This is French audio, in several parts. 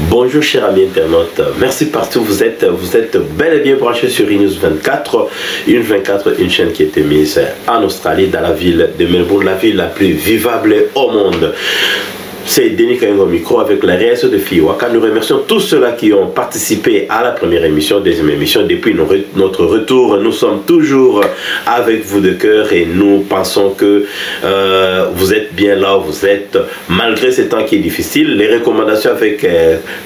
Bonjour chers amis internautes, merci partout vous êtes bel et bien branchés sur News 24, une chaîne qui était mise en Australie, dans la ville de Melbourne, la ville la plus vivable au monde. C'est Denis Kayengo au micro avec la réaction de Fiwaka. Nous remercions tous ceux-là qui ont participé à la première émission, deuxième émission. Depuis notre retour, nous sommes toujours avec vous de cœur et nous pensons que vous êtes bien là où vous êtes, malgré ce temps qui est difficile. Les recommandations avec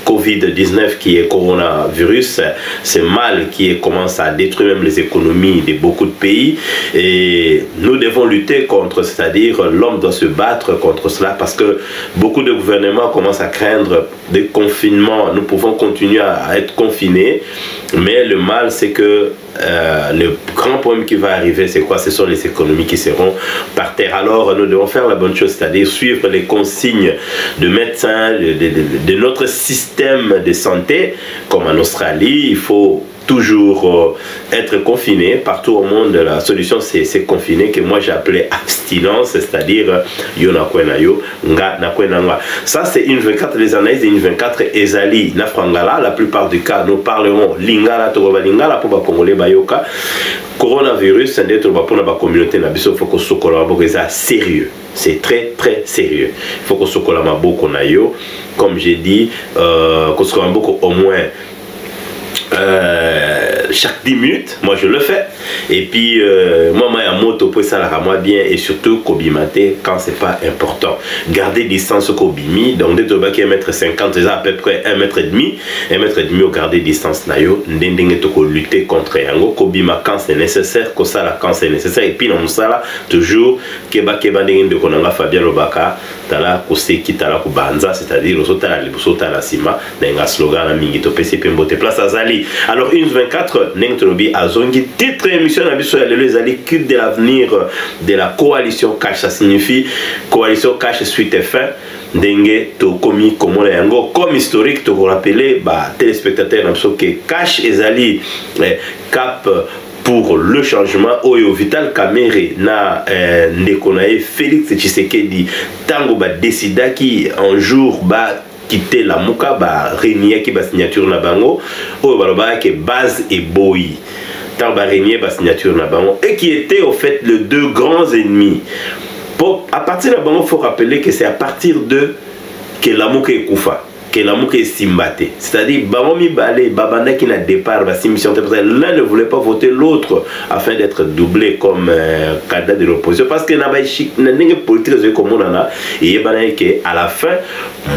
Covid-19 qui est coronavirus, c'est mal qui commence à détruire même les économies de beaucoup de pays. Et nous devons lutter contre, c'est-à-dire l'homme doit se battre contre cela parce que beaucoup de gouvernements commencent à craindre des confinements. Nous pouvons continuer à être confinés, mais le mal c'est que le grand problème qui va arriver, c'est quoi? Ce sont les économies qui seront par terre. Alors nous devons faire la bonne chose, c'est-à-dire suivre les consignes de médecins, de notre système de santé. Comme en Australie, il faut toujours être confiné partout au monde. La solution c'est confiner, que moi j'ai appelé abstinence, c'est-à-dire yo na kwena yo nga na kwena nga. Ça c'est une 24, les analyses de une 24 ezali na frangala. La plupart du cas nous parlerons lingala to lingala pour ba congolais bayoka. Coronavirus c'est d'être pour la communauté na biso, faut que sokola ba ça sérieux. C'est très sérieux. Il faut que sokola maboko na yo, comme j'ai dit, que sokola maboko au moins chaque 10 minutes, moi je le fais. Et puis moi ma moto pour ça la moi bien, et surtout kobimate quand c'est pas important. Garder distance au kobimi, donc dès que tu es 1m50, c'est à peu près 1m30 au garder distance na yo, ndenge to lutter contre yango kobima quand c'est nécessaire, ko ça quand c'est nécessaire. Et puis non ça toujours keba ndenge de konanga Fabien Lobaka tala ko seki tala ko banza, c'est-à-dire osota la sima na slogan na mingi to pesi pembote place azali. Alors une 24 Nentrobi Azongi, titre émission Nabiso les alliés de l'avenir de la coalition Cash. Ça signifie coalition Cash suite et fin. Dengue to komi comme yango comme historique to rappeler bah téléspectateurs Nabiso que Cash ezali cap pour le changement. Oyo Vital Kamerhe na Ndekonae Félix Tshisekedi tango ba décida qui un jour ba quitter la muka ba renier qui ba signature na bango oyo baloba que base et boy tant ba renier ba signature na bango, et qui était au fait les deux grands ennemis. Pour à partir de bango, faut rappeler que c'est à partir de que la muka est koufa, que la muka est simbate, c'est-à-dire bamomi balé babanda qui n'a départ ba mission, l'un ne voulait pas voter l'autre afin d'être doublé comme candidat de l'opposition, parce que na ba n'inge politique comme on a et que à la fin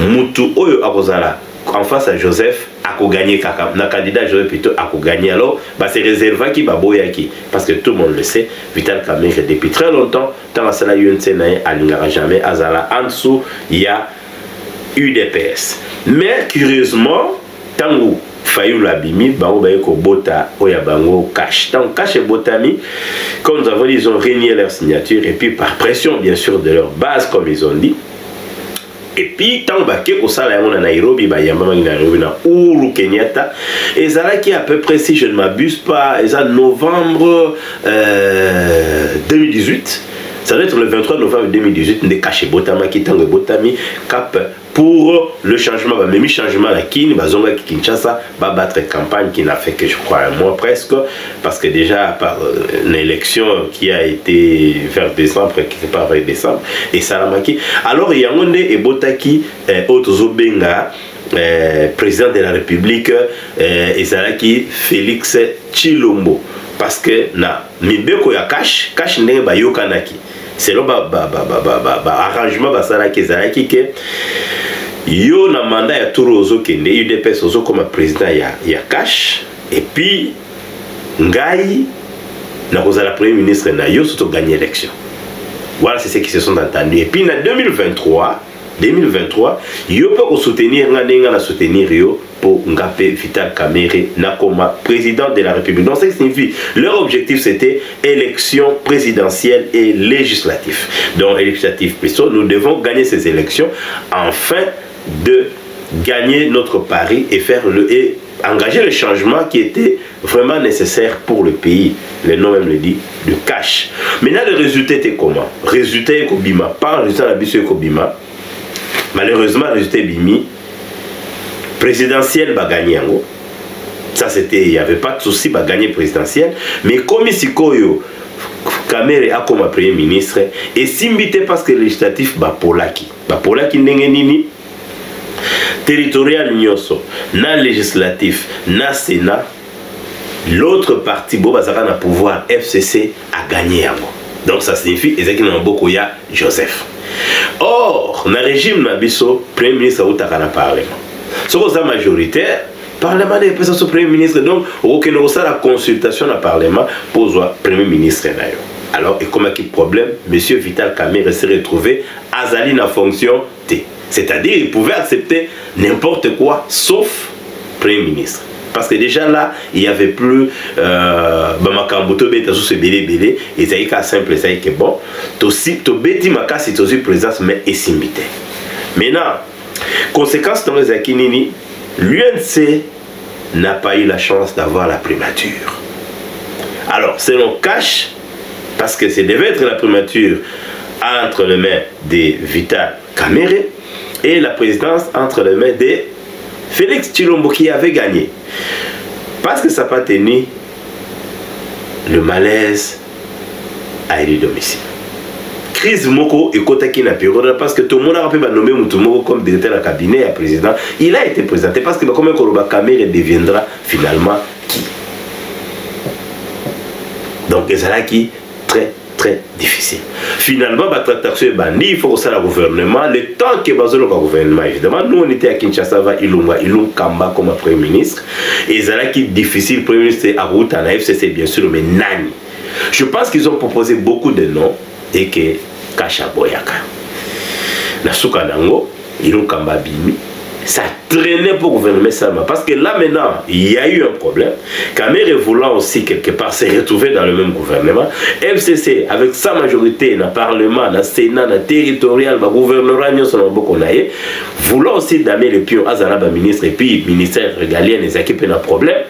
mutu oyo akozala en face à Joseph a gagné kaka na candidat Joseph plutôt a gagné. Alors bah c'est réservé qui ba boyaki, parce que tout le monde le sait, Vital Kamerhe depuis très longtemps dans la salle UNC na alingara jamais azala en dessous il y a UDPS. Mais curieusement tango Fayou Labimi, bango bayeko bota oya bango Cash. Tant Cash et Botami, comme nous avons dit, ils ont régné leur signature, et puis par pression bien sûr de leur base, comme ils ont dit. Et puis tant baké au sala na Nairobi ba yamba na Nairobi na Uhuru Kenyatta, et ça qui à peu près, si je ne m'abuse pas, et ça novembre 2018. Ça doit être le 23 novembre 2018, on est caché Botama qui tango Botami cap pour le changement, même changement à Kin, Bazonga Kinshasa va battre campagne qui n'a fait que je crois un mois presque, parce que déjà par l'élection qui a été vers décembre, qui n'est pas vers décembre, et Salamaki. Alors il y a un et Botaki Otozobenga, président de la République, et Zalaki Félix Tshilombo, parce que na Mibeko ya Cash n'est pas yokanaki. C'est le arrangement basalaki ezalaki que yo na mandat ya tour ozo kende UDPS ozo comme président ya Cash, et puis ngai na kozala premier ministre na yo surtout gagner l'élection. Voilà, c'est ce qui se sont entendus. Et puis en 2023 yo peut soutenir nga na soutenir yo pour Ngapé Vital Kamerhe Nakoma président de la République. Donc ça signifie leur objectif c'était élection présidentielle et législative. Donc législative plutôt, nous devons gagner ces élections afin de gagner notre pari et faire engager le changement qui était vraiment nécessaire pour le pays. Le nom même le dit, le Cash. Maintenant le résultat était comment? Résultat Ekobima, pas le résultat de la Bisso Ekobima. Malheureusement le résultat Bimi présidentielle va gagner. Ça c'était, il n'y avait pas de souci, va gagner présidentielle. Mais comme ici Kamere a comme premier ministre et simbité parce que législatif va polaki ndenge nini territorial nyoso na législatif na sénat l'autre parti bo bazaka na pouvoir FCC a gagné yango. Donc ça signifie ezaki na mboko ya Joseph. Or na régime na biso premier ministre utaka na parlement soko za majoritaire parlement n'est pas son premier ministre, donc aucun la consultation au parlement pour le premier ministre. Alors, et comme il problème, monsieur Vital Kamerhe s'est retrouvé à Zali na fonction T. C'est-à-dire il pouvait accepter n'importe quoi sauf premier ministre. Parce que déjà là, il n'y avait plus Bamakambuto Beta sous ce belé, et ça y est simple, ça y est bon. To beti makasi tosi présence mais esimbité. Maintenant, conséquence dans les akinini, l'UNC n'a pas eu la chance d'avoir la primature. Alors, selon Cash, parce que ça devait être la primature entre les mains de Vital Kamerhe et la présidence entre les mains de Félix Tshilombo qui avait gagné. Parce que ça n'a pas tenu, le malaise a élu domicile. Crise Moko et Kotaki na période parce que tout le monde a pu nommer Moutoumoko comme directeur de cabinet et président. Il a été présenté parce que comme Koroba Kamerhe deviendra finalement qui. Donc c'est qui très difficile. Finalement, il faut que ça le gouvernement, le temps que le gouvernement, évidemment, nous on était à Kinshasa, Ilunga Kamba comme premier ministre, et c'est qui difficile, premier ministre à route à la FCC bien sûr, mais Nani. Je pense qu'ils ont proposé beaucoup de noms et que Kasha Boyaka, Nasuka Nango, Ilunga Kamba Bimi, ça traînait pour le gouvernement seulement. Parce que là maintenant, il y a eu un problème. Kamerhe voulant aussi quelque part se retrouver dans le même gouvernement. FCC, avec sa majorité, dans le Parlement, dans le Sénat, dans le territorial, dans le gouvernement, voulant aussi damer les pions à Zanaba ministre et puis ministère régalien, les équipes ont un problème.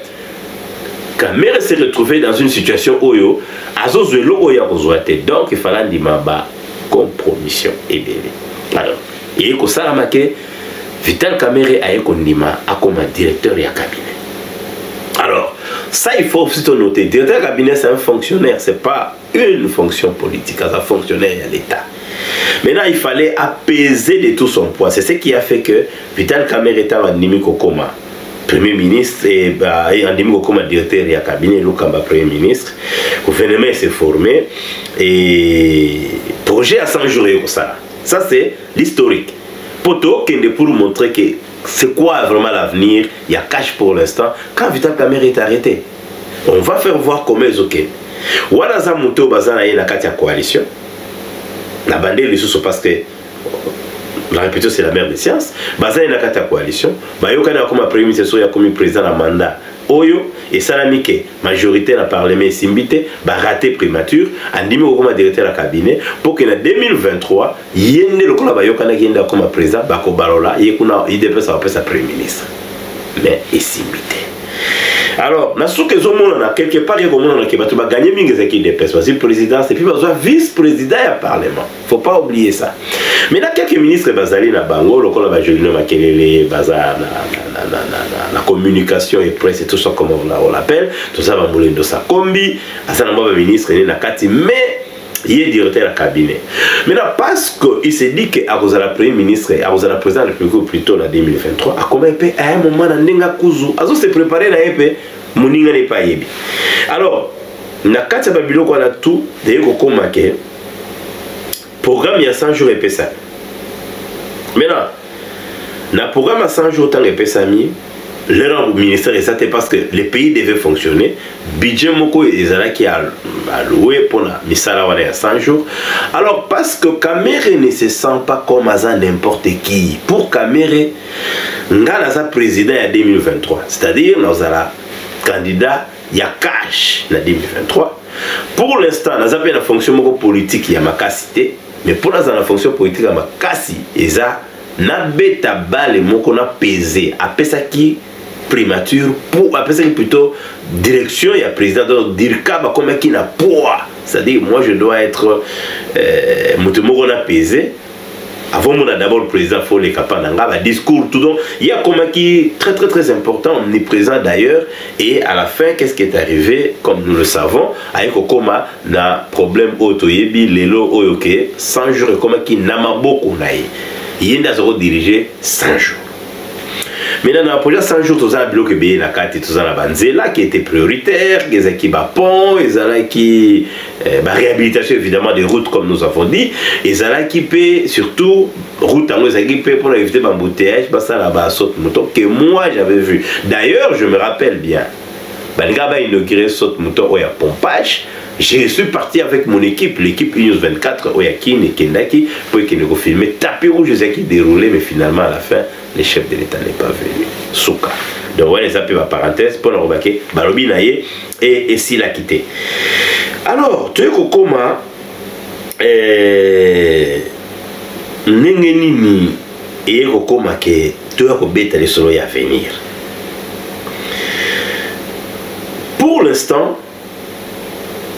Kamerhe s'est retrouvé dans une situation où il donc il fallait dire compromission et délai. Alors, il y a ça marqué. Vital Kamerhe a Kondima comme directeur du cabinet. Alors, ça il faut aussi noter. Directeur du cabinet, c'est un fonctionnaire, ce n'est pas une fonction politique, c'est un fonctionnaire à l'État. Maintenant, il fallait apaiser de tout son poids. C'est ce qui a fait que Vital Kamerhe était en Nimiko Koma, Premier ministre, et en Nimiko Koma, directeur du cabinet, Lukamba, Premier ministre. Le gouvernement s'est formé et projet à 100 jours comme ça. Ça, c'est l'historique. Pour montrer que c'est quoi vraiment l'avenir, il y a cash pour l'instant. Quand Vital Kamerhe est arrêté, on va faire voir comment ils ont fait. Voilà ça monto bazana y la katia coalition. La bande les sous parce que la répétition c'est la mère des sciences. Bazana y la katia coalition. Bayokana comme premier ministre ya comme président la mandat. Oyo et Salamike majorité dans le Parlement simbité raté primature andimi comme directeur de cabinet pour que en 2023 yende le kola bayokana yenda comme président bako barola yekuna idp ça va sa premier ministre mais simbité. Alors na souke zomona na quelque part yekomona na kebatu ba gagner mingi zaki idp parce que président et puis besoin vice-président à parlement. Faut pas oublier ça. Mais là quelques ministres bazali na bango le kola ba Julien Makelele baza la communication et presse et tout ça comme on l'appelle tout ça va mouler de sa combi à ça na ministre na kati mais il est directeur de cabinet. Maintenant parce qu'il s'est dit que à cause de la premier ministre à cause de la présidente de la République plutôt en 2023 à combien à un moment na ndenga kuzu azo se préparer na épée moninga n'est pas yebi. Alors na kati ba biloko na tout de ko komake programme il y a 100 jours et ça. Maintenant le programme à 100 jours tant que Pesami, l'erreur du ministère est ça parce que les pays devaient fonctionner. Budget moko ezala qui a alloué pour la misala à 100 jours. Alors parce que Kamerhe ne se sent pas comme n'importe qui. Pour Kamerhe, ngala sa président en 2023. C'est-à-dire nous avons candidat il y a cash en 2023. Pour l'instant, nous avons la fonction politique il y a ma cité, mais pour l'instant la fonction politique il y a ma kasi eza na beta bale moko na pesé apesa ki primature pour apesa ki plutôt direction il y a président donc dirka ba comme qui na poids c'est-à-dire moi je dois être moko na pesé avant on a d'abord le président Fole Kapananga, le discours, tout donc il y a comme qui très important, omniprésent d'ailleurs, et à la fin, qu'est-ce qui est arrivé, comme nous le savons, avec Okoma, na problème Otoyebi, Lelo Oyoke, 100 jours, comme qui n'a pas beaucoup naï. Il y a dirigé 100 jours. Maintenant, dans le projet 100 jours, tout ça, bloqué bien la carte, tout ça, la banzela qui était prioritaire, les équipes à pont, les qui réhabilitation évidemment des routes comme nous avons dit, et qui peut surtout route en équipe pour éviter l'embouteillage, ça là-bas saute mouton que moi j'avais vu. D'ailleurs, je me rappelle bien, Bangaba inauguré saute mouton au pompage. Je suis parti avec mon équipe, l'équipe News 24, Oyakin et Kendaki, pour qu'ils nous filment. Tapis rouge, qui déroulé, mais finalement, à la fin, le chef de l'État n'est pas venu. Souka. Donc, voilà les appels à parenthèse pour le remarquer. Balobi Naye et s'il a quitté. Alors, tu es comment Nengenini et comment que tu as bête les soleils à venir. Pour l'instant,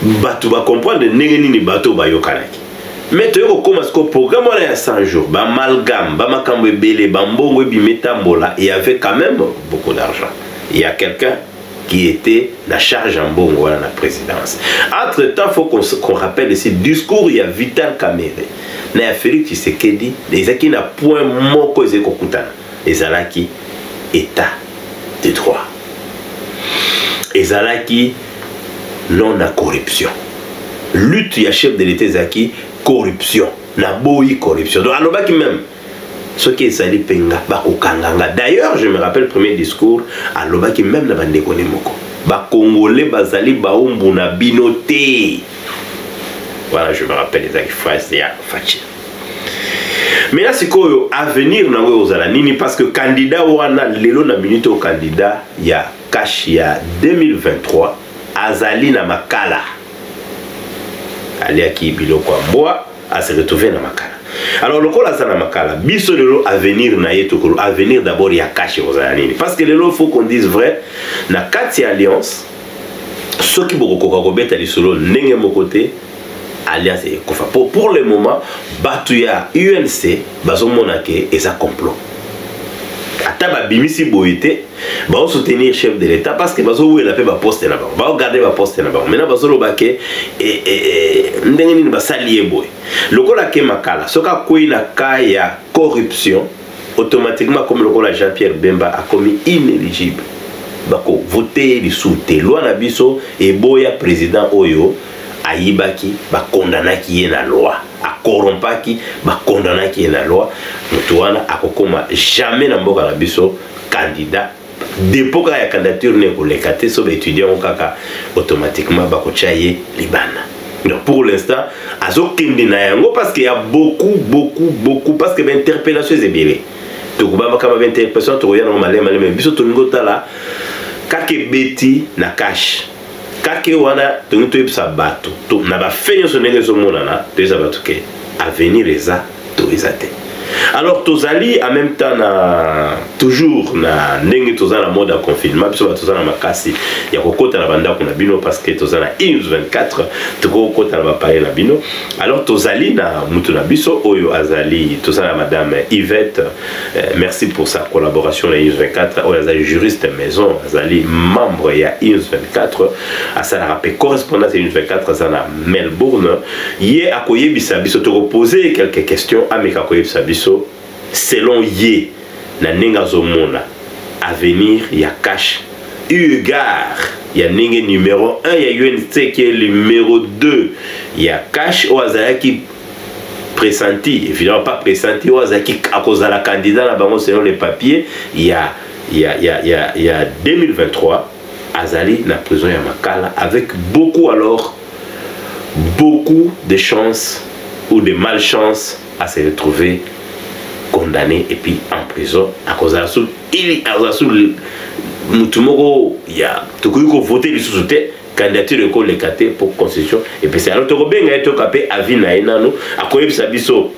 bateau va comprendre nengenini bateau ba yokanaki mais tu comme ce programme là 100 jours ba amalgame ba makambo belé bambongo bimetambola il y avait quand même beaucoup d'argent. Il y a quelqu'un qui était la charge en bongo à la présidence. Entre temps faut qu'on rappelle ici discours il y a Vital Kamerhe na Félix Tshisekedi les qui n'a point moko ezekokutana ezalaki état de droit ezalaki non à corruption. Lutte, il y a chef de l'État Zaki, corruption. Na boui corruption. Donc, alobaki même, ce qui est sali penga, bako kanganga. D'ailleurs, je me rappelle le premier discours, alobaki même na bandekone moko. Ba Congolais, bazali, baumbu na binoté. Voilà, je me rappelle les phrases de Fachi. Mais là, c'est quoi avenir na aux alanini parce que candidat wana lelo na minute au candidat, il y a cash, il y a 2023. Azali na makala aliaki biloko amboa a se retrouver na makala. Alors le kola na makala biso lelo avenir na yeto ko avenir d'abord ya caché aux années parce que lelo faut qu'on dise vrai na kati alliance ceux qui boko ko beta li solo ndenge mo côté alliance e kofa pour le moment batu ya UNC bazo monake eza complot ataba bimisi boité ba soutenir chef de l'État parce que bazo où la paix ba poste na ba ba garder ba poste na ba maintenant bazo lobake ndenge nini ba salier boy lokola ke makala soka koina ka ya corruption automatiquement comme lokola Jean-Pierre Bemba a commis inéligible bako voter li souté loi na biso et boya président oyo ayibaki ba condamnaki ye na loi a corrompaki ba condamnaki ye na loi mutuana akokoma jamais na mboka na biso candidat dépôt ya candidature ne ko lekate so ba étudiant kaka automatiquement ba ko chaye libana. Donc pour l'instant azo kende na yango parce qu'il y a beaucoup parce que l'interpellation est belé to kuba kama interpellation to yana malema mais biso to ngota la kake beti na cash kake wana tuntu ibsa bato to na ba fenyo so nenge so mona na teza bato ke avenir eza to ezate. Alors tozali en même temps na toujours na ndenge toza na mode à confinement biso toza na makasi ya kokota na banda kuna bino parce que toza na News 24 toko kota na parler na bino. Alors tozali na mutu na biso oyo azali toza na madame Yvette merci pour sa collaboration na News 24 oyo azali juriste maison azali membre ya News 24 asala rappel correspondant à News 24 azana Melbourne ye akoyebisa biso to poser quelques questions ameka koyebisa biso selon ye na nenga zomona avenir ya cash égard ya nenge numéro 1 ya UNC qui est le numéro 2 ya cash au azaki pressenti évidemment pas pressenti au azaki à cause de la candidat là bas selon les papiers il y a 2023 azali na prison ya Makala avec beaucoup de chances ou de malchance à se retrouver condamné et puis en prison à cause de la soule il a soule mutumoko ya tukuiko voter les sous-soutés candidature de collecate pour constitution et puis c'est alors to benga eto kapé avis na enano akoyebisa biso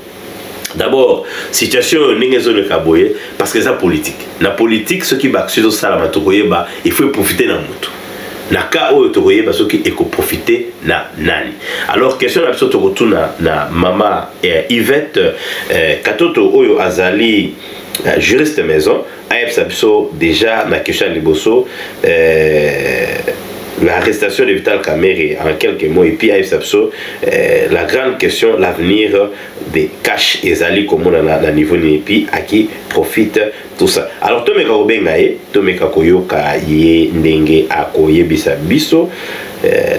d'abord situation n'engezo le kaboye parce que ça politique na politique ce qui va sur ça la matokoyeba il faut profiter na mutu naka oyo tokoye parce que eko profiter na nani. Alors question na biso tokotuna na mama Yvette katoto oyo azali juriste maison ayebisa biso déjà na question ya liboso l'arrestation de Vital Kamerhe en quelques mots et puis ayebisa biso la grande question l'avenir des cash ezali komona na niveau ni et puis à qui profite tout ça. Alors tomeka kobenga ye tomeka koyoka ye ndenge akoyebisa biso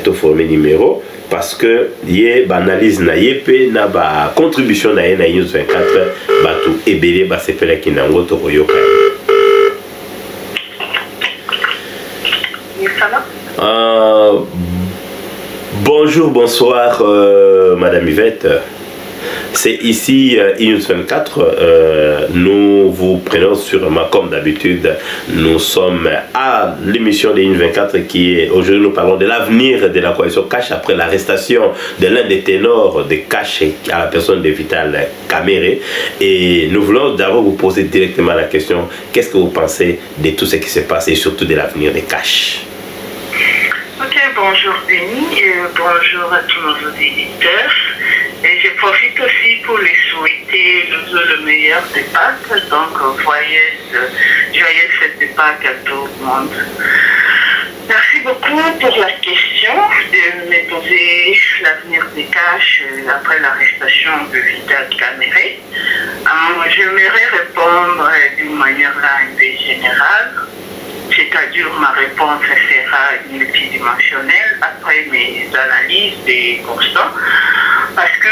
to former numéro parce que ye banalise na ye pe na ba contribution na ye na News 24 batu ebele ba sepela kinango to koyoka. Bonjour, bonsoir Madame Yvette. C'est ici News 24. Nous vous prenons sûrement comme d'habitude. Nous sommes à l'émission de News 24 qui est aujourd'hui nous parlons de l'avenir de la coalition Cash après l'arrestation de l'un des ténors de Cash à la personne de Vital Kamerhe. Et nous voulons d'abord vous poser directement la question qu'est-ce que vous pensez de tout ce qui se passe et surtout de l'avenir de Cash? Ok, bonjour Denis et bonjour à tous nos auditeurs. Et je profite aussi pour les souhaiter le meilleur des Pâques. Donc, joyeuse fête de Pâques à tout le monde. Merci beaucoup pour la question de me poser l'avenir des Cash après l'arrestation de Vital Kamerhe. J'aimerais répondre d'une manière là un peu générale. C'est-à-dire ma réponse sera multidimensionnelle après mes analyses des constats. Parce que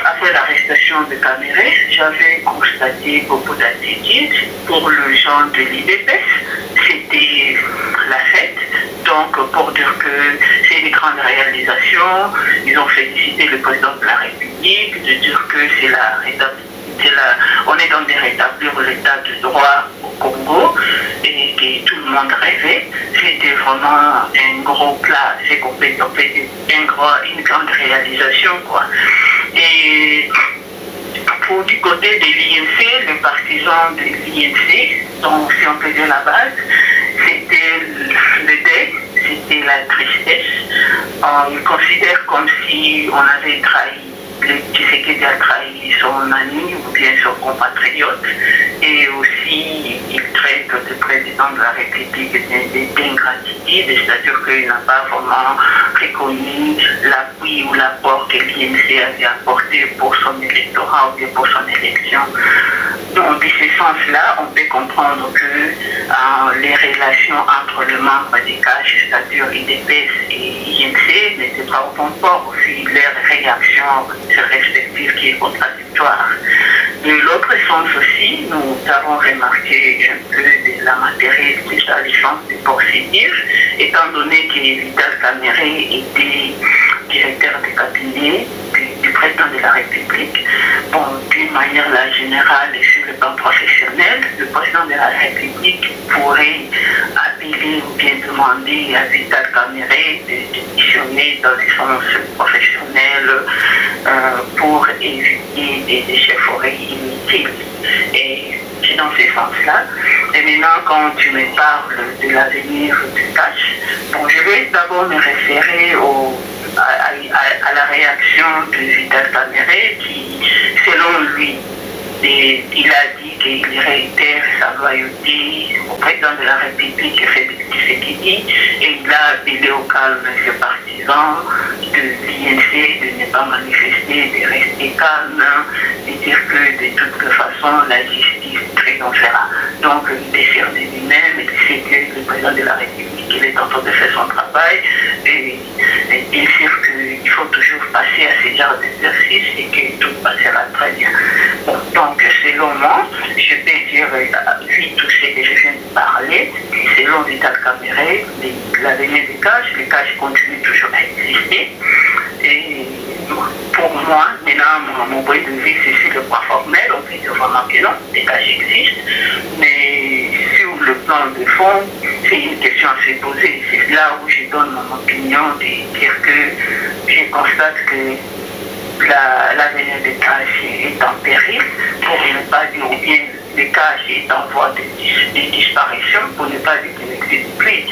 après l'arrestation de Kamerhe, j'avais constaté beaucoup d'attitudes pour le genre de l'IDPS. C'était la fête. Donc pour dire que c'est une grande réalisation, ils ont félicité le président de la République, de dire que c'est on est dans de rétablir l'état de droit au Congo et que tout le monde rêvait. C'était vraiment un gros plat, c'est complètement une grande réalisation, quoi. Et pour du côté de l'INC, les partisans de l'INC, donc si on peut dire la base, c'était le deuil, c'était la tristesse. On considère comme si on avait trahi Tshisekedi a trahi son ami ou bien son compatriote et aussi il traite le président de la République d'ingratitude, c'est-à-dire qu'il n'a pas vraiment reconnu l'appui ou l'apport que l'INC avait apporté pour son électorat ou bien pour son élection. Donc, de ce sens-là, on peut comprendre que les relations entre les membres des Cash, c'est-à-dire IDPS et INC, n'étaient pas au bon port, aussi leurs réactions respectives qui est contradictoire. De l'autre sens aussi, nous avons remarqué un peu de la matérialité de la licence de procédure, étant donné que Vital Kamerhe était directeur de cabinet du président de la République. Bon, d'une manière générale et sur le plan professionnel, le président de la République pourrait appeler ou bien demander à Vital Kamerhe de démissionner dans le sens professionnel pour éviter des échafaudages inutiles. Et c'est dans ce sens-là. Et maintenant, quand tu me parles de l'avenir du Cash, bon, je vais d'abord me référer à la réaction de Vital Kamerhe qui, selon lui, il a dit qu'il réitère sa loyauté au président de la République, Félix Tshisekedi, et il a appelé au calme ses partisans de l'INC de ne pas manifester, de rester calme, de dire que de toute façon la justice triomphera. Donc il désire de lui-même, il sait que le président de la République il est en train de faire son travail et bien sûr qu'il faut toujours passer à ce genre d'exercice et que tout passera très bien. Bon, donc selon moi, je peux dire, vu tout ce que je viens de parler, selon Vital Kamerhe, l'avenir des Cash, les Cash continuent toujours à exister. Et pour moi, maintenant, mon point de vue, c'est sur le point formel, on peut dire vraiment que non, les Cash existent, mais sur le plan de fond, c'est une question à se poser. C'est là où je donne mon opinion de dire que je constate que l'avenir des Cash est en péril, pour ne pas dire ou bien les Cash est en voie de disparition, pour ne pas dire qu'il n'existe plus.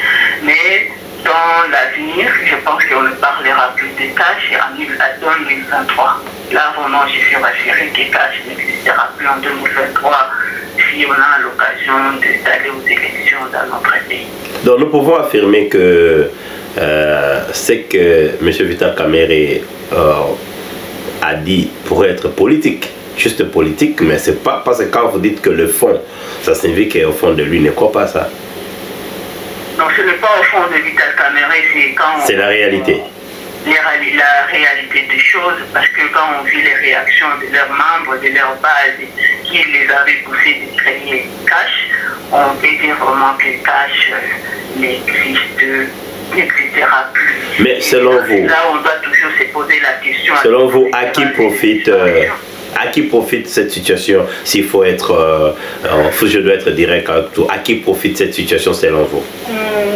Mais dans l'avenir, je pense qu'on ne parlera plus de cash en 2023. Là, vraiment, je suis rassuré que cash n'existera plus en 2023 si on a l'occasion d'aller aux élections dans notre pays. Donc nous pouvons affirmer que ce que M. Vital Kamerhe a dit pourrait être politique, juste politique, mais c'est pas parce que quand vous dites que le fond, ça signifie qu'au fond de lui ne croit pas ça. Non, ce n'est pas au fond de Vital Kamerhe, c'est quand... C'est la réalité. La réalité des choses, parce que quand on vit les réactions de leurs membres, de leur base, qui les avaient poussés de créer Cash, on peut dire vraiment que Cash n'existera plus. Mais selon vous, là, on doit toujours se poser la question. Selon vous, à qui profite cette situation? S'il faut être, je dois être direct, à qui profite cette situation selon vous?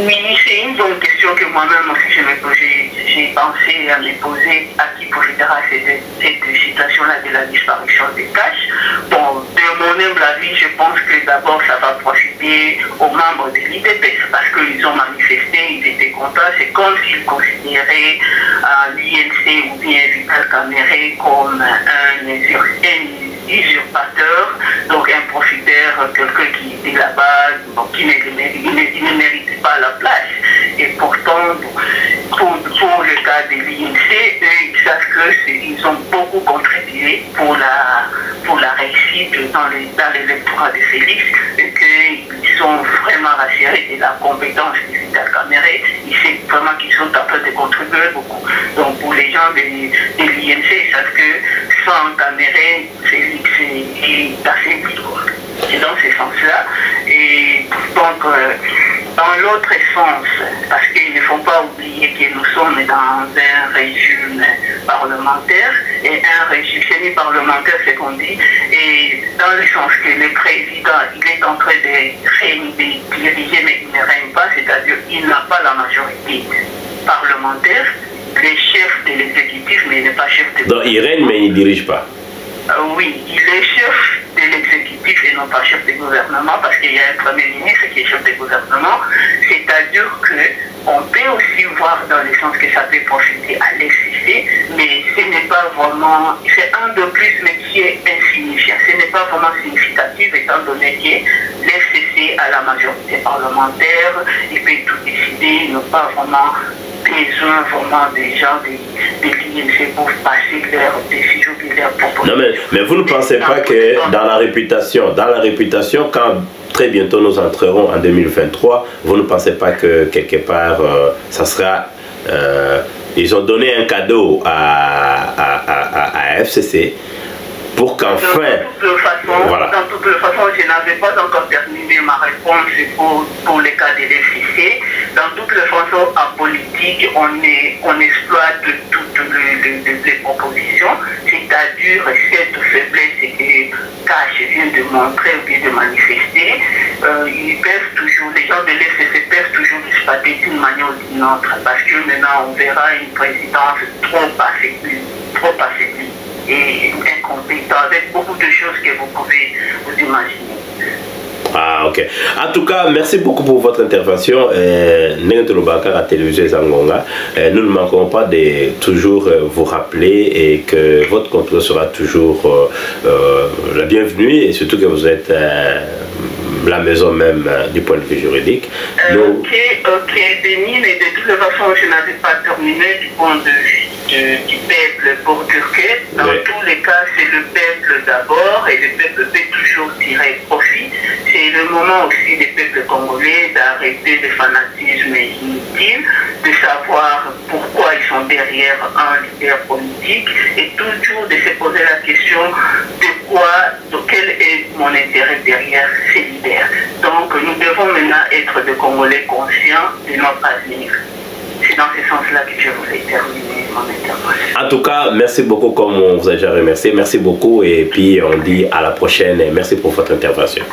Oui, c'est une bonne question que moi-même aussi j'ai pensé à me poser. À qui profitera cette situation-là de la disparition des Cash? Bon, de mon humble avis, je pense que d'abord ça va profiter aux membres de l'IDPS parce qu'ils ont manifesté, ils étaient contents. C'est comme s'ils considéraient l'INC ou bien Vital Kamerhe comme un usurpateur, donc un profiteur, quelqu'un qui était là-bas, qui ne méritait pas la place. Et pourtant, pour le cas de l'INC, eux, ils savent qu'ils ont beaucoup contribué pour la réussite dans l'électorat de Félix et qu'ils sont vraiment rassurés de la compétence de Vital Kamerhe. Ils savent vraiment qu'ils sont en train de contribuer beaucoup. Donc pour les gens de l'INC, ils savent que sans Kamerhe, Félix est affaibli. C'est dans ce sens-là. Et donc, dans l'autre sens, parce qu'il ne faut pas oublier que nous sommes dans un régime parlementaire, et un régime semi-parlementaire, c'est qu'on dit, et dans le sens que le président, il est en train de diriger, mais il ne règne pas, c'est-à-dire qu'il n'a pas la majorité parlementaire, le chef de l'exécutif, mais il n'est pas chef de... Donc il règne, mais il ne dirige pas. Oui, il est chef de l'exécutif et non pas chef de gouvernement parce qu'il y a un premier ministre qui est chef de gouvernement. C'est-à-dire qu'on peut aussi voir dans le sens que ça peut profiter à l'FCC, mais ce n'est pas vraiment, c'est un de plus mais qui est insignifiant. Ce n'est pas vraiment significatif étant donné que l'FCC a la majorité parlementaire, il peut tout décider, il n'a pas vraiment besoin vraiment des gens de l'INC pour passer leurs décisions et leurs propositions. Non mais vous ne pensez pas que dans la réputation, quand très bientôt nous entrerons en 2023, vous ne pensez pas que quelque part ça sera ils ont donné un cadeau à FCC pour qu'enfin... Dans toute façon, je n'avais pas encore terminé ma réponse pour le cas de l'FCC. Dans toute façon, en politique, on exploite toutes les propositions, c'est-à-dire cette faiblesse que Cash vient de montrer ou bien de manifester. Ils peuvent toujours, les gens de l'FCC peuvent toujours exploiter d'une manière ou d'une autre, parce que maintenant, on verra une présidence trop affaiblie et incompétent, avec beaucoup de choses que vous pouvez vous imaginer. Ah, ok. En tout cas, merci beaucoup pour votre intervention. À Télévision Zangonga. Nous ne manquerons pas de toujours vous rappeler et que votre contrôle sera toujours la bienvenue et surtout que vous êtes la maison même du point de vue juridique. Ok, Denis, mais de toute façon, je n'avais pas terminé du point de vue du peuple pour Turquet. Dans tous les cas, c'est le peuple d'abord et le peuple peut toujours tirer profit. C'est le moment aussi des peuples congolais d'arrêter le fanatisme inutile, de savoir pourquoi ils sont derrière un leader politique et toujours de se poser la question de quel est mon intérêt derrière ces leaders. Donc nous devons maintenant être des Congolais conscients de notre avenir. C'est dans ce sens-là que je voulais terminer mon intervention. En tout cas, merci beaucoup comme on vous a déjà remercié. Merci beaucoup et puis on dit à la prochaine et merci pour votre intervention.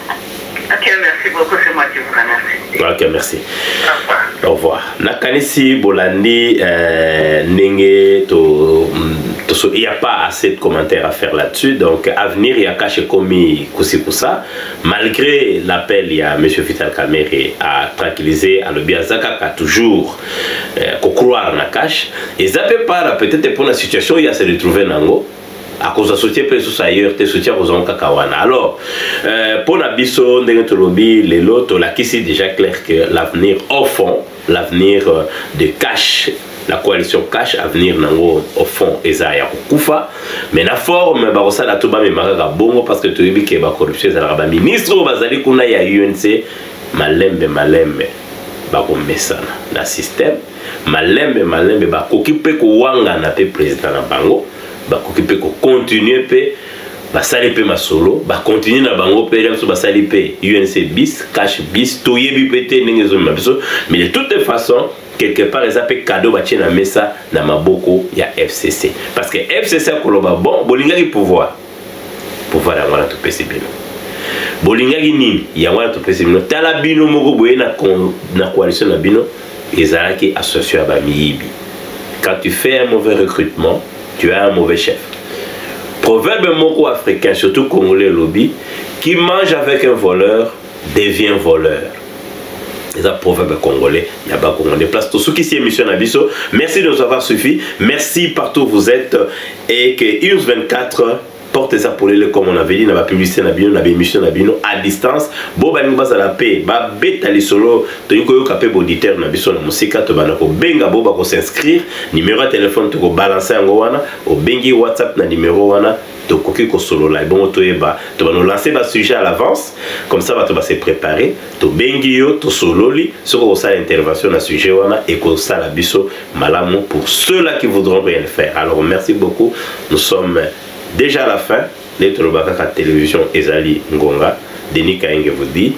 Ok, merci beaucoup, c'est moi qui vous remercie. Ok, merci. Au revoir. Au revoir. Nakanisi Bolandi Nenge to il n'y a pas assez de commentaires à faire là-dessus. Donc, à venir, il y a caché commis ça. Malgré l'appel, il y a M. Vital Kamerhe à tranquilliser, à le bien à toujours croire na cache. Et ça peut pas, peut-être pour la situation, il y a se retrouver nango. À cause de soutien plus ailleurs, te soutien aux hommes kakawana. Alors, pour la biso, les lots, là, qui c'est déjà clair que l'avenir, au fond, l'avenir de cash. La coalition cash à venir au fond Ezaya Kufa mais la forme barossa la tuba me maraga bongo parce que tu es que ba corruption za la ministre bazali kuna ya UNC malembe ba ko mesana na système malembe ba kokipe ko wanga na pe président na bango ba kokipe ko continuer pe ba sali pe masolo ba continuer na bango pe remso ba sali pe UNC bis cash bis to yebi pété ningezo mabiso mais de toutes les façons quelque part ils appellent cadeau bâti na mesa na maboko ya FCC parce que FCC koloba bon bolingaki pouvoir ya wana to pesi bino bolingaki nini ya wana to pesi bino tala bino moko boye na coalition na bino ezalaki associé ba miyibi. Quand tu fais un mauvais recrutement tu as un mauvais chef. Proverbe moko africain surtout congolais lobby qui mange avec un voleur devient voleur. C'est un proverbe congolais. Il y a pas congolais. Place tout ce qui s'est émission Nabiso. Merci de nous avoir suivis. Merci partout où vous êtes. Et que URS 24 porte ça pour les comme on avait dit dans la publicité na bino na émission na bino à distance. Bo ba ngba za la paix. Ba beta li solo. To yiko yo kapé auditeur na biso na musika to bana ko benga bo ba ko s'inscrire. Numéro de téléphone to ko balancer ngo wana. O bengi WhatsApp na numéro wana. Donc, solo là, bon, tu vas nous lancer le sujet à l'avance, comme ça, tu vas se préparer. Tu bengio, tu solo li, sur quoi ça l'intervention à sujet et qu'on ça la biso malamo pour ceux-là qui voudront rien faire. Alors, merci beaucoup. Nous sommes déjà à la fin. Les Tolobaka télévision Ezali Ngonga, Denis Kainge vous dit.